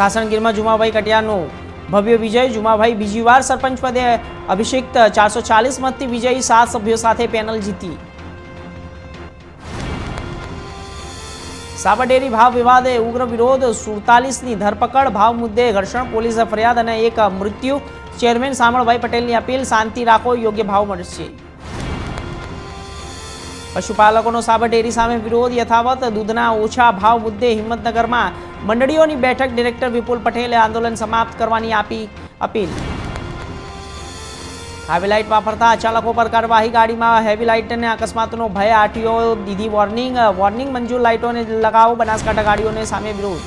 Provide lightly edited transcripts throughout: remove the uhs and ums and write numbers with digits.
સાસણગીરમાં જુમાભાઈ કટિયારનો ભવ્ય વિજય। જુમાભાઈ બીજી વાર સરપંચ પદે અભિષિક્ત। 440 મતથી વિજયી 7 સભ્યો સાથે પેનલ જીતી। સાબરડેરી ભાવ વિવાદે ઉગ્ર વિરોધ। 47ની ધરપકડ। ભાવ મુદ્દે ઘર્ષણ, પોલીસે ફરિયાદ અને એક મૃત્યુ। ચેરમેન સામળભાઈ પટેલની અપીલ, શાંતિ રાખો, યોગ્ય ભાવ મળશે। પશુપાલકોનો સાબરડેરી સામે વિરોધ યથાવત। દૂધના ઓછા ભાવ મુદ્દે હિંમતનગરમાં મંડળીઓની બેઠક। ડિરેક્ટર વિપુલ પટેલે આંદોલન સમાપ્ત કરવાની આપી અપીલ। હેવી લાઇટ વાપરતા ચાલકો પર કાર્યવાહી। ગાડીમાં હેવી લાઇટને અકસ્માતનો ભય। આરટીઓ દીધી વોર્નિંગ મંજૂર લાઇટોને લગાવો। બનાસકાંઠા ગાડીઓને સામે વિરોધ।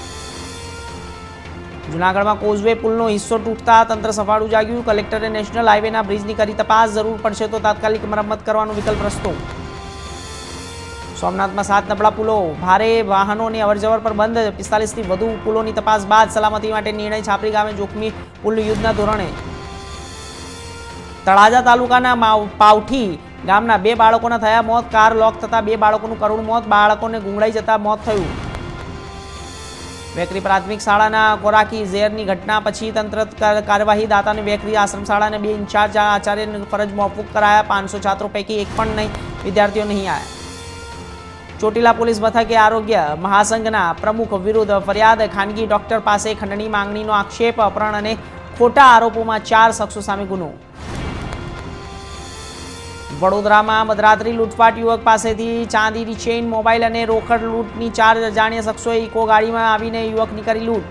જૂનાગઢમાં કોઝવે પુલનો હિસ્સો તૂટતા તંત્ર સફાળું જાગ્યું। કલેક્ટરે નેશનલ હાઈવેના બ્રિજની કરી તપાસ। જરૂર પડશે તો તાત્કાલિક મરમ્મત કરવાનો વિકલ્પ રસ્તો। સોમનાથમાં 7 નબળા પુલો, ભારે વાહનોની અવરજવર પર બંધ। 45થી વધુ પુલોની તપાસ બાદ સલામતી માટે નિર્ણય। છાપરી ગામે જોખમી પુલ યુદ્ધના ધોરણે। તળાજા તાલુકાના પાવઠી ગામના 2 બાળકોના થયા મોત। કાર લોક થતા 2 બાળકોનું કરુણ મોત। બાળકોને ગુંગળાઈ જતા મોત થયું। વેકરી પ્રાથમિક શાળાના ખોરાકી ઝેરની ઘટના પછી તંત્ર કાર્યવાહી। દાતાને વેકરી આશ્રમ શાળાને 2 ઇન્ચાર્જ આચાર્યની ફરજ મોકૂફ કરાયા। 500 છાત્રો પૈકી એક પણ નહીં વિદ્યાર્થીઓ નહીં આવ્યા। ચોટીલા પોલીસ મથકે આરોગ્ય મહાસંઘના પ્રમુખ વિરુદ્ધ ફરિયાદ। ખાનગી ડોક્ટર પાસે ખંડણી માંગણીનો આક્ષેપ। અપહરણ અને ખોટા આરોપોમાં 4 શખ્સો સામે ગુનો। વડોદરામાં મધરાત્રી લૂંટફાટ। યુવક પાસેથી ચાંદીની ચેઇન, મોબાઈલ અને રોકડ લૂંટની 4 અજાણ્યા શખ્સોએ ઇકો ગાડીમાં આવીને યુવકની કરી લૂંટ।